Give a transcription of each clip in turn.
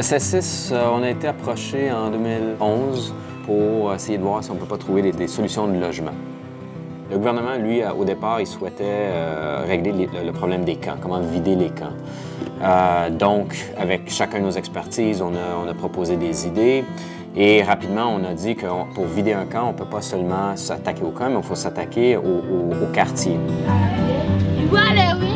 C6, on a été approché en 2011 pour essayer de voir si on ne peut pas trouver des solutions de logement. Le gouvernement, lui, au départ, il souhaitait régler le problème des camps, comment vider les camps. Donc, avec chacun de nos expertises, on a proposé des idées. Et rapidement, on a dit que pour vider un camp, on ne peut pas seulement s'attaquer au camp, mais il faut s'attaquer au quartier. Il faut aller, oui.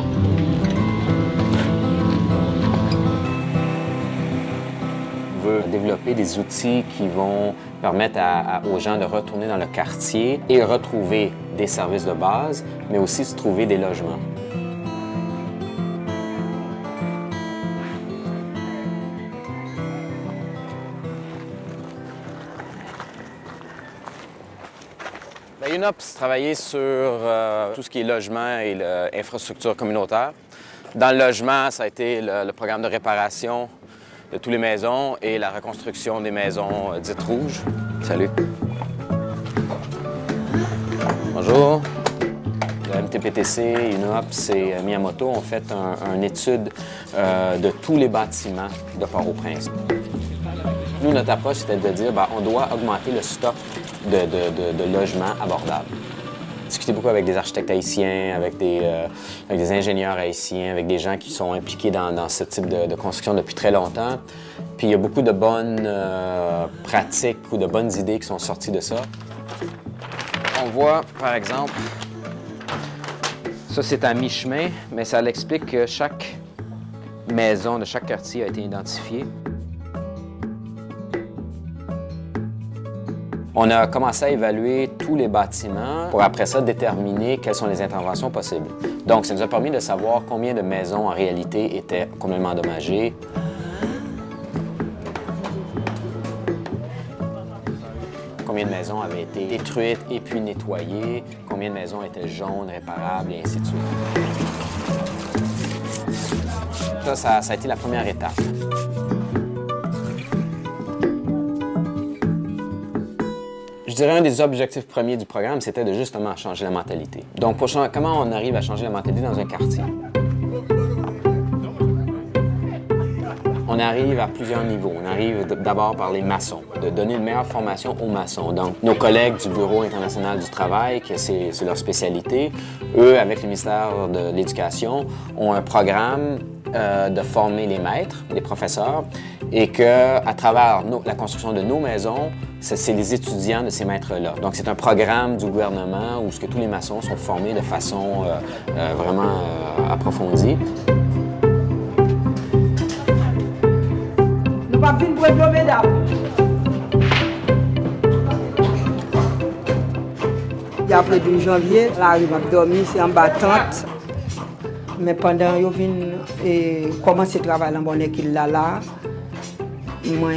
On veut développer des outils qui vont permettre aux gens de retourner dans le quartier et retrouver des services de base, mais aussi se trouver des logements. UNOPS travaillait sur tout ce qui est logement et l'infrastructure communautaire. Dans le logement, ça a été le programme de réparation de toutes les maisons et la reconstruction des maisons dites rouges. Salut. Bonjour. Le MTPTC, UNOPS et Miyamoto ont fait une étude de tous les bâtiments de Port-au-Prince. Nous, notre approche, c'était de dire on doit augmenter le stock de logements abordables. Discuter beaucoup avec des architectes haïtiens, avec des ingénieurs haïtiens, avec des gens qui sont impliqués dans ce type de construction depuis très longtemps. Puis il y a beaucoup de bonnes pratiques ou de bonnes idées qui sont sorties de ça. On voit, par exemple, ça c'est à mi-chemin, mais ça l'explique que chaque maison de chaque quartier a été identifiée. On a commencé à évaluer tous les bâtiments pour après ça déterminer quelles sont les interventions possibles. Donc, ça nous a permis de savoir combien de maisons en réalité étaient complètement endommagées. Combien de maisons avaient été détruites et puis nettoyées, combien de maisons étaient jaunes, réparables et ainsi de suite. Ça a été la première étape. Je dirais un des objectifs premiers du programme, c'était de justement changer la mentalité. Donc, comment on arrive à changer la mentalité dans un quartier? On arrive à plusieurs niveaux. On arrive d'abord par les maçons, de donner une meilleure formation aux maçons. Donc, nos collègues du Bureau international du travail, que c'est leur spécialité, eux, avec le ministère de l'Éducation, ont un programme de former les maîtres, les professeurs, et qu'à travers la construction de nos maisons, c'est les étudiants de ces maîtres-là. Donc, c'est un programme du gouvernement où tous les maçons sont formés de façon vraiment approfondie. Nous pas venir pour le mesdames. Il y a après 2 janvier, là, il va dormir, c'est en battante. Mais pendant que je viens commencer à travailler dans mon équipe là, moi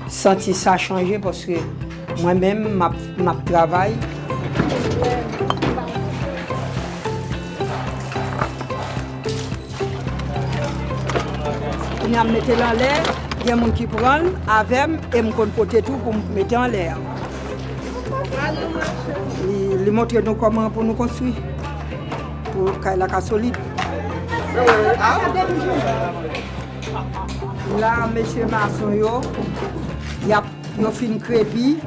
senti ça changer parce que moi-même, je travaille. On a mis en l'air, il y a des gens qui prennent avec et me porter tout pour me mettre en l'air. Il montre nous comment pour nous construire, pour qu'elle soit solide. Là, monsieur Masson, il a fait une crépie,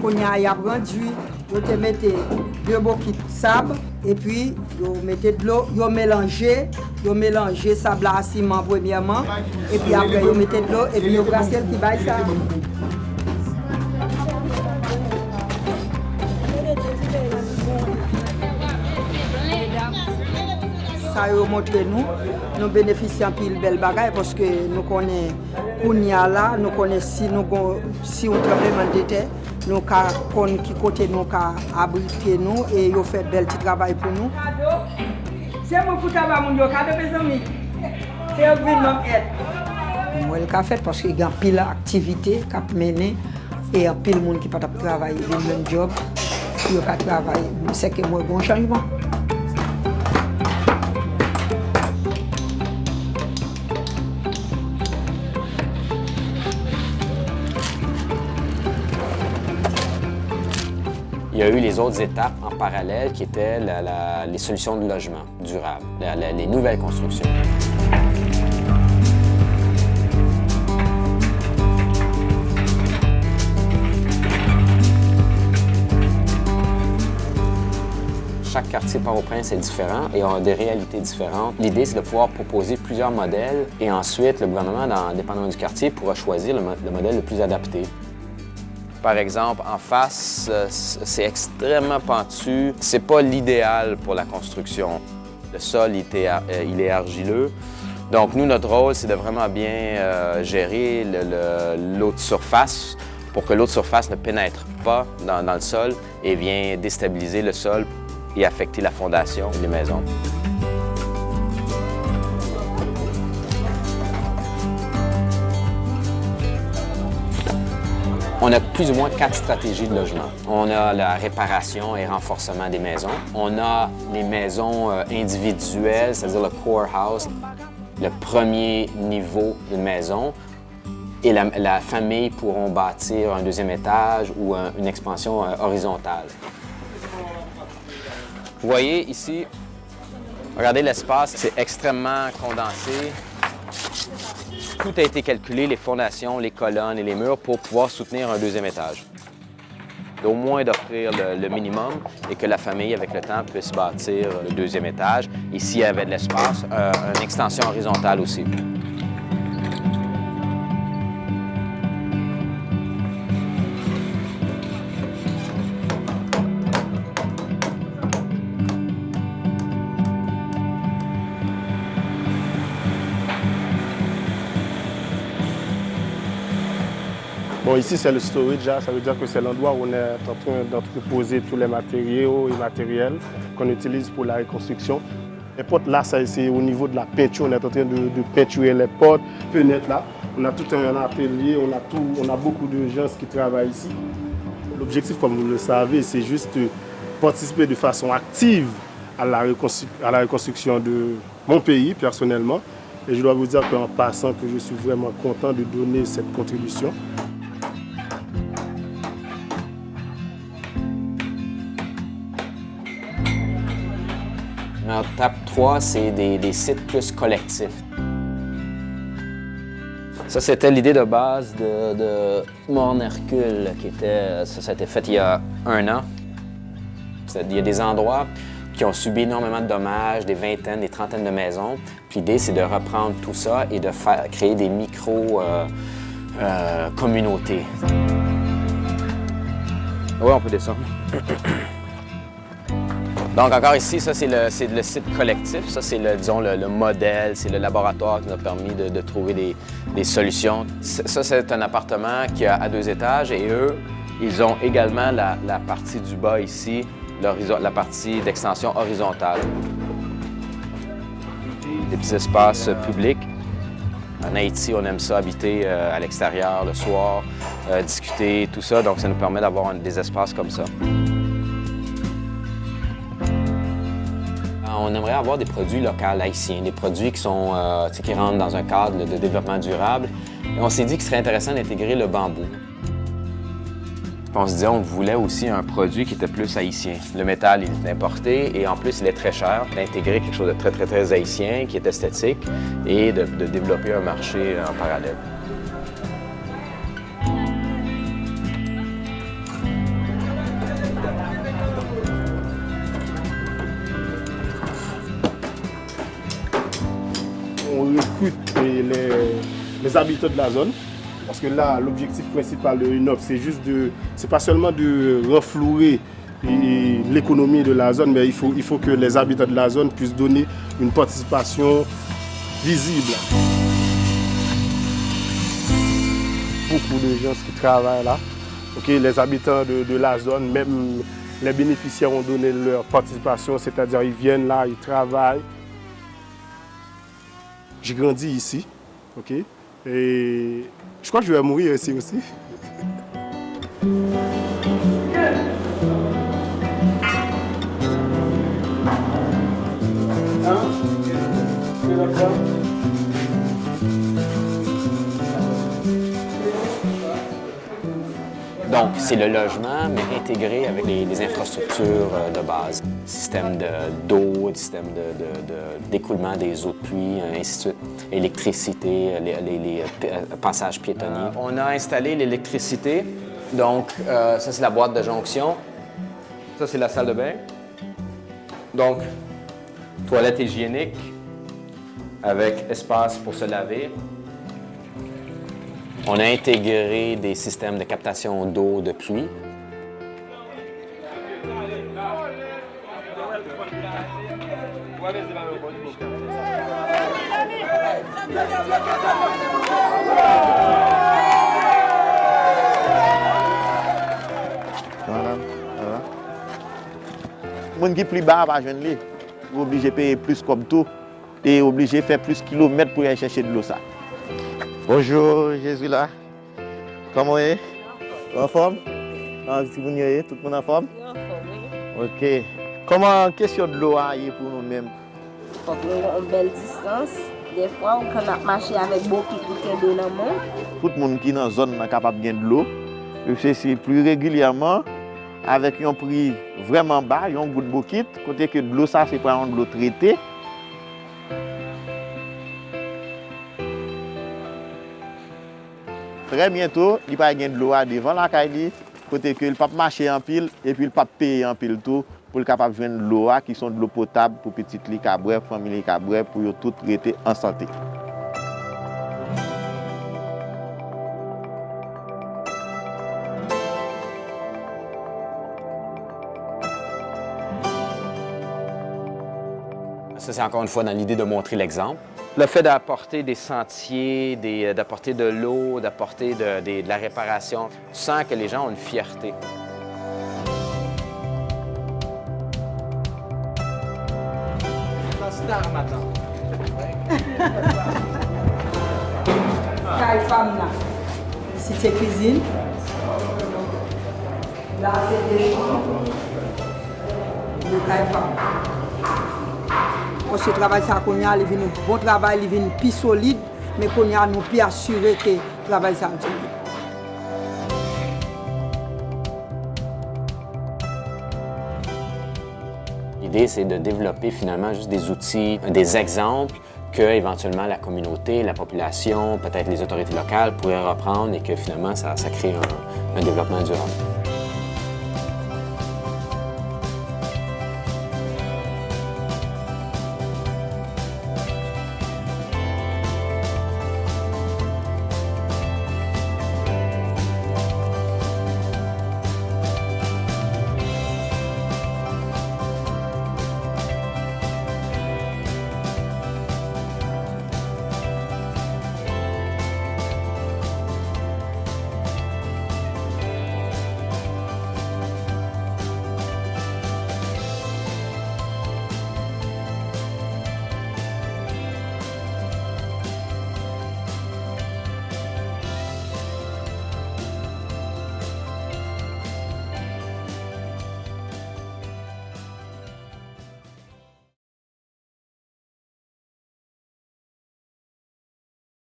il a rendu, il mis 2 boquets de sable, et puis il met de l'eau, il a mélangé sable à ciment premièrement, et puis après il met de l'eau, et puis il a brassé qui baille ça. Ça a montré nous bénéficions de belle bagaille parce que nous connaissons Kounia là, nous connaissons si on tremblement de terre, nous connaissons qui côté nous abriter nous et ils fait bel petit travail pour nous. C'est mon travail mon yo ka mes amis. C'est un grand aide. Moi le fait parce qu'il y a pile activité qu'a mené et un pile monde qui pas travailler le même job, yo ka travailler. C'est que moi bon changement. Il y a eu les autres étapes en parallèle qui étaient les solutions de logement durable, les nouvelles constructions. chaque quartier de Port-au-Prince est différent et a des réalités différentes. L'idée, c'est de pouvoir proposer plusieurs modèles et ensuite, le gouvernement, dépendamment du quartier, pourra choisir le modèle le plus adapté. Par exemple, en face, c'est extrêmement pentu. C'est pas l'idéal pour la construction. Le sol, il est argileux. Donc, nous, notre rôle, c'est de vraiment bien gérer l'eau de surface pour que l'eau de surface ne pénètre pas dans le sol et vienne déstabiliser le sol et affecter la fondation des maisons. On a plus ou moins 4 stratégies de logement. On a la réparation et renforcement des maisons. On a les maisons individuelles, c'est-à-dire le core house, le premier niveau d'une maison. Et la famille pourront bâtir un deuxième étage ou une expansion horizontale. Vous voyez ici, regardez l'espace, c'est extrêmement condensé. Tout a été calculé, les fondations, les colonnes et les murs pour pouvoir soutenir un deuxième étage. Au moins d'offrir le minimum et que la famille, avec le temps, puisse bâtir le deuxième étage. Et s'il y avait de l'espace, une extension horizontale aussi. Bon, ici, c'est le storage, ça veut dire que c'est l'endroit où on est en train d'entreposer tous les matériaux et matériels qu'on utilise pour la reconstruction. Les portes là, c'est au niveau de la peinture, on est en train de peinturer les portes, fenêtres là. On a tout un atelier, on a beaucoup de gens qui travaillent ici. L'objectif, comme vous le savez, c'est juste de participer de façon active à la reconstruction de mon pays, personnellement. Et je dois vous dire qu'en passant, que je suis vraiment content de donner cette contribution. Notre étape 3, c'est des sites plus collectifs. Ça, c'était l'idée de base de Morne Hercule, ça a été fait il y a 1 an. Il y a des endroits qui ont subi énormément de dommages, des vingtaines, des trentaines de maisons. Puis l'idée, c'est de reprendre tout ça et de créer des micro-communautés. Oui, on peut descendre. Donc encore ici, ça c'est le site collectif, ça c'est le modèle, c'est le laboratoire qui nous a permis de trouver des solutions. Ça c'est un appartement qui a à 2 étages et eux, ils ont également la partie du bas ici, la partie d'extension horizontale. Des petits espaces publics. En Haïti, on aime ça habiter à l'extérieur le soir, discuter, tout ça, donc ça nous permet d'avoir des espaces comme ça. On aimerait avoir des produits locaux haïtiens, des produits qui rentrent dans un cadre de développement durable. Et on s'est dit qu'il serait intéressant d'intégrer le bambou. On se disait qu'on voulait aussi un produit qui était plus haïtien. Le métal, il est importé et en plus, il est très cher. D'intégrer quelque chose de très, très, très haïtien, qui est esthétique, et de développer un marché en parallèle. On recrute les habitants de la zone. Parce que là, l'objectif principal de l'UNOP, c'est pas seulement de renflouer l'économie de la zone, mais il faut que les habitants de la zone puissent donner une participation visible. Beaucoup de gens qui travaillent là, les habitants de la zone, même les bénéficiaires ont donné leur participation, c'est-à-dire ils viennent là, ils travaillent. J'ai grandi ici, et je crois que je vais mourir ici aussi. Donc, c'est le logement, mais intégré avec les infrastructures de base. Système d'eau, système d'écoulement des eaux de pluie, ainsi de suite. Électricité, les passages piétonniers. On a installé l'électricité. Donc, ça, c'est la boîte de jonction. Ça, c'est la salle de bain. Donc, toilette hygiénique avec espace pour se laver. On a intégré des systèmes de captation d'eau de pluie. Moun qui plus bas va joindre lui, obligé de payer plus comme tout et obligé de faire plus de kilomètres pour aller chercher de l'eau ça. Bonjour Jésus là. Comment est? En forme? Si vous y êtes, tout le monde en forme? En forme. OK. Comment question de l'eau pour nous-mêmes? Faut que nous avons une belle distance. Des fois, on peut marcher avec beaucoup de l'eau dans le monde. Tout le monde qui est dans la zone est capable de gagner de l'eau. C'est plus régulièrement avec un prix vraiment bas, un goût de bouquet, côté que de l'eau ça c'est pas de l'eau traitée. Très bientôt, il va gagner de l'eau devant la caille, côté que il pas marcher en pile et puis il pas payer en pile tout pour être capable de joindre de l'eau qui sont de l'eau potable pour petites li cabré, famille cabré pour tout traiter en santé. Ça, c'est encore une fois dans l'idée de montrer l'exemple. Le fait d'apporter des sentiers, d'apporter de l'eau, d'apporter de la réparation, tu sens que les gens ont une fierté. Star maintenant. Caille femme là. Cité cuisine. Là, c'est des chambres. Le caille femme. Parce que le travail, ça, qu'on y a, il vient un bon travail, il vient plus solide, mais qu'on y a, nous plus assuré que le travail, ça, L'idée, c'est de développer finalement juste des outils, des exemples que éventuellement la communauté, la population, peut-être les autorités locales pourraient reprendre et que finalement, ça crée un développement durable.